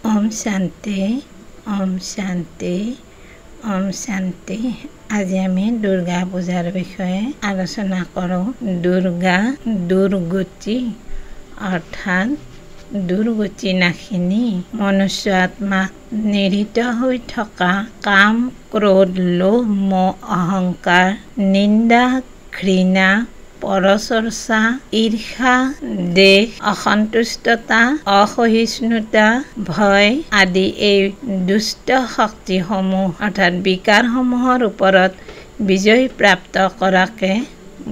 ওম শান্তি, ওম শান্তি, ওম শান্তি। আজি আমি দুৰ্গা পূজাৰ বিষয়ে আলোচনা কৰোঁ। দুৰ্গা দুৰ্গতি অৰ্থাৎ দুৰ্গতি নাশিনী, মনুষ্য আত্মাক নিহিত হৈ থকা কাম, ক্ৰোধ, লোভ, মোহ, অহংকাৰ, নিন্দা, ঘৃণা, পৰচৰ্চা, ঈৰ্ষা, দেশ, অসন্তুষ্টতা, অসহিষ্ণুতা, ভয় আদি এই দুষ্ট শক্তিসমূহ অৰ্থাৎ বিকাৰসমূহৰ ওপৰত বিজয় প্ৰাপ্ত কৰাকে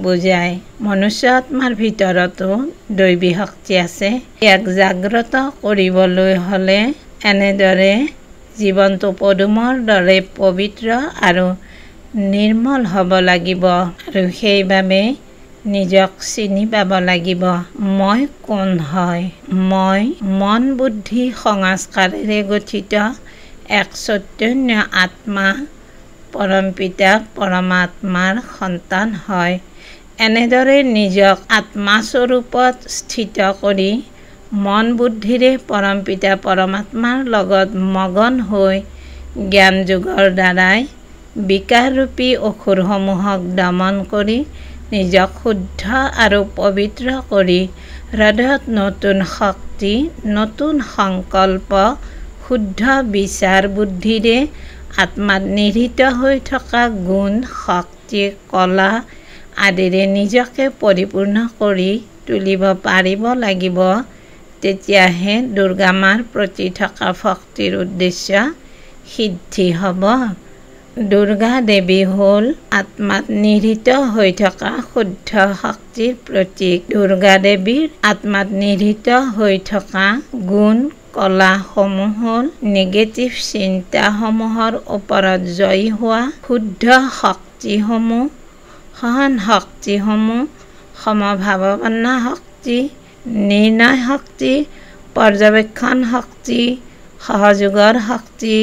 বুজায়। মনুষ্য আত্মাৰ ভিতৰতো দৈবী শক্তি আছে। ইয়াক জাগ্ৰত কৰিবলৈ হ'লে এনেদৰে জীৱনটো পদুমৰ দৰে পবিত্ৰ আৰু নিৰ্মল হ'ব লাগিব আৰু সেইবাবে নিজক চিনি পাব লাগিব। মই কোন হয়? মই মন, বুদ্ধি, সংস্কাৰেৰে গঠিত এক চৈতন্য আত্মা, পৰমপিতা পৰমাত্মাৰ সন্তান হয়। এনেদৰে নিজক আত্মাস্বৰূপত স্থিত কৰি মন বুদ্ধিৰে পৰমপিতা পৰমাত্মাৰ লগত মগন হৈ জ্ঞান যোগৰ দ্বাৰাই বিকাৰৰূপী অসুৰসমূহক দমন কৰি নিজক শুদ্ধ আৰু পবিত্ৰ কৰি হৃদয়ত নতুন শক্তি, নতুন সংকল্প, শুদ্ধ বিচাৰ বুদ্ধিৰে আত্মাত নিহিত হৈ থকা গুণ, শক্তি, কলা আদিৰে নিজকে পৰিপূৰ্ণ কৰি তুলিব পাৰিব লাগিব। তেতিয়াহে দুৰ্গা মাৰ প্ৰতি থকা ভক্তিৰ উদ্দেশ্য সিদ্ধি হ'ব। দুৰ্গা দেৱী হ'ল আত্মাত নিহিত হৈ থকা শুদ্ধ শক্তিৰ প্ৰতীক। দুৰ্গা দেৱীৰ আত্মাত নিহিত হৈ থকা গুণ, কলাসমূহ হ'ল নিগেটিভ চিন্তাসমূহৰ ওপৰত জয়ী হোৱা, শুদ্ধ শক্তিসমূহ, সহন শক্তিসমূহ, সমভাৱাপন্ন শক্তি, নিৰ্ণয় শক্তি, পৰ্যবেক্ষণ শক্তি, সহযোগৰ শক্তি,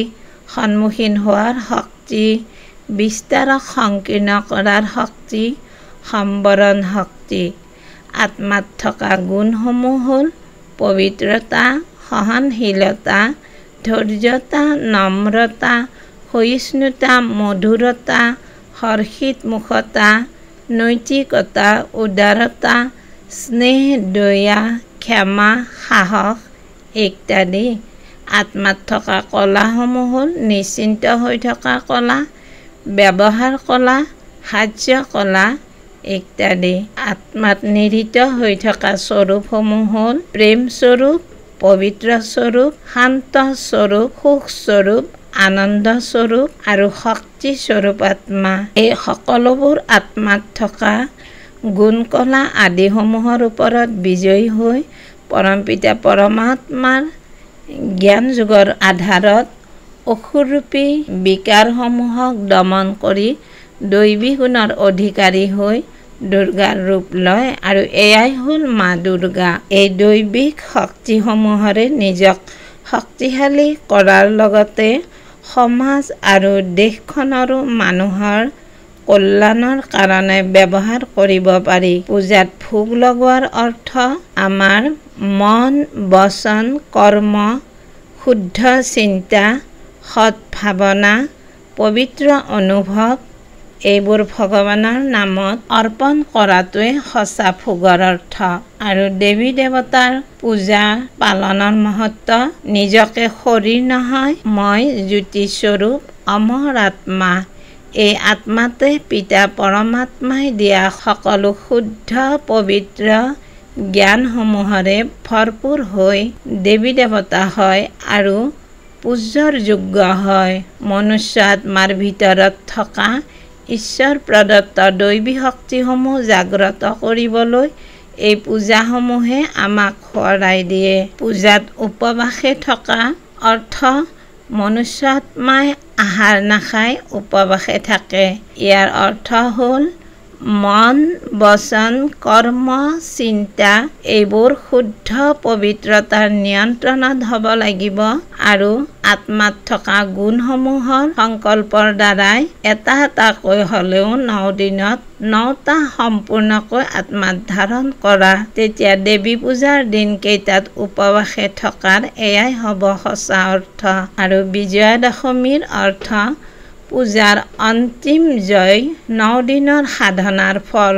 সন্মুখীন হোৱাৰ শক্তি, বিস্তাৰক সংকীৰ্ণ কৰাৰ শক্তি, সম্বৰণ শক্তি। আত্মাত থকা গুণসমূহ হ'ল পবিত্ৰতা, সহনশীলতা, ধৈৰ্যতা, নম্ৰতা, সহিষ্ণুতা, মধুৰতা, হৰ্ষিতমুখতা, নৈতিকতা, উদাৰতা, স্নেহ, দয়া, ক্ষমা, সাহস ইত্যাদি। আত্মাত থকা কলাসমূহ হ'ল নিশ্চিন্ত হৈ থকা কলা, ব্যৱহাৰ কলা, সাহায্য কলা ইত্যাদি। আত্মাত নিহিত হৈ থকা স্বৰূপসমূহ হ'ল প্ৰেম স্বৰূপ, পবিত্ৰ স্বৰূপ, শান্ত স্বৰূপ, সুখ স্বৰূপ, আনন্দ স্বৰূপ আৰু শক্তি স্বৰূপ আত্মা। এই সকলোবোৰ আত্মাত থকা গুণ, কলা আদিসমূহৰ ওপৰত বিজয়ী হৈ পৰমপিতা পৰমাত্মাৰ জ্ঞান যোগৰ আধাৰত অসুৰৰূপী বিকাৰসমূহক দমন কৰি দৈবী গুণৰ অধিকাৰী হৈ দুৰ্গাৰ ৰূপ লয় আৰু এয়াই হ'ল মা দুৰ্গা। এই দৈবিক শক্তিসমূহৰে নিজক শক্তিশালী কৰাৰ লগতে সমাজ আৰু দেশখনৰো মানুহৰ কল্যাণৰ কাৰণে ব্যৱহাৰ কৰিব পাৰি। পূজাত ভোগ লগোৱাৰ অৰ্থ আমাৰ মন, বচন, কৰ্ম, শুদ্ধ চিন্তা, সৎ ভাৱনা, পবিত্ৰ অনুভৱ এইবোৰ ভগৱানৰ নামত অৰ্পণ কৰাটোৱে সঁচা ভোগৰ অৰ্থ। আৰু দেৱী দেৱতাৰ পূজা পালনৰ মহত্ব নিজকে শৰীৰ নহয়, মই জ্যোতিস্বৰূপ অমৰ আত্মা। এই আত্মাতে পিতা পৰমাত্মাই দিয়া সকলো শুদ্ধ পবিত্ৰ জ্ঞানসমূহৰে ভৰপূৰ হৈ দেৱী দেৱতা হয় আৰু পূজ্যৰ যোগ্য হয়। মনুষ্য আত্মাৰ ভিতৰত থকা ঈশ্বৰ প্ৰদত্ত দৈবী শক্তিসমূহ জাগ্ৰত কৰিবলৈ এই পূজাসমূহে আমাক সোঁৱৰাই দিয়ে। পূজাত উপবাসে থকা অৰ্থ মনুষ্য আত্মাই আহাৰ নাখাই উপবাসে থাকে। ইয়াৰ অৰ্থ হ'ল মন বচন কৰ্ম চিন্তা এইবোৰ শুদ্ধ পবিত্ৰতাৰ নিয়ন্ত্ৰণত হ'ব লাগিব আৰু আত্মাত থকা গুণসমূহৰ সংকল্পৰ দ্বাৰাই এটা এটাকৈ হ'লেও 9 দিনত 9টা সম্পূৰ্ণকৈ আত্মাত ধাৰণ কৰা। তেতিয়া দেৱী পূজাৰ দিনকেইটাত উপবাসে থকাৰ এয়াই হ'ব সঁচা অৰ্থ। আৰু বিজয়া দশমীৰ অৰ্থ পূজাৰ অন্তিম জয়, 9 দিনৰ সাধনাৰ ফল।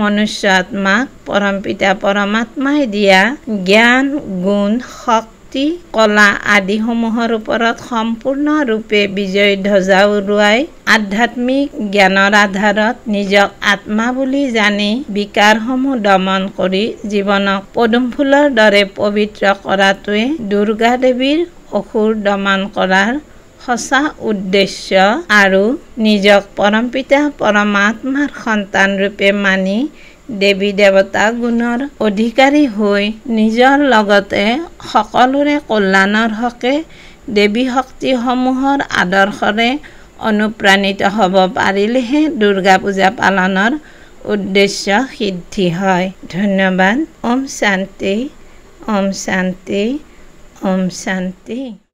মনুষ্য আত্মাক পৰমপিতা পৰমাত্মাই দিয়া জ্ঞান, গুণ, শক্তি, কলা আদিসমূহৰ ওপৰত সম্পূৰ্ণৰূপে বিজয় ধ্বজা উৰুৱাই আধ্যাত্মিক জ্ঞানৰ আধাৰত নিজক আত্মা বুলি জানি বিকাৰসমূহ দমন কৰি জীৱনক পদুম ফুলৰ দৰে পবিত্ৰ কৰাটোৱে দুৰ্গা দেৱীৰ অসুৰ দমন কৰাৰ সঁচা উদ্দেশ্য আৰু নিজক পৰমপিতা পৰমাত্মাৰ সন্তান ৰূপে মানি দেৱী দেৱতা গুণৰ অধিকাৰী হৈ নিজৰ লগতে সকলোৰে কল্যাণৰ হকে দেৱী শক্তিসমূহৰ আদৰ্শৰে অনুপ্ৰাণিত হ'ব পাৰিলেহে দুৰ্গা পূজা পালনৰ উদ্দেশ্য সিদ্ধি হয়। ধন্যবাদ। ওম শান্তি, ওম শান্তি, ওম শান্তি।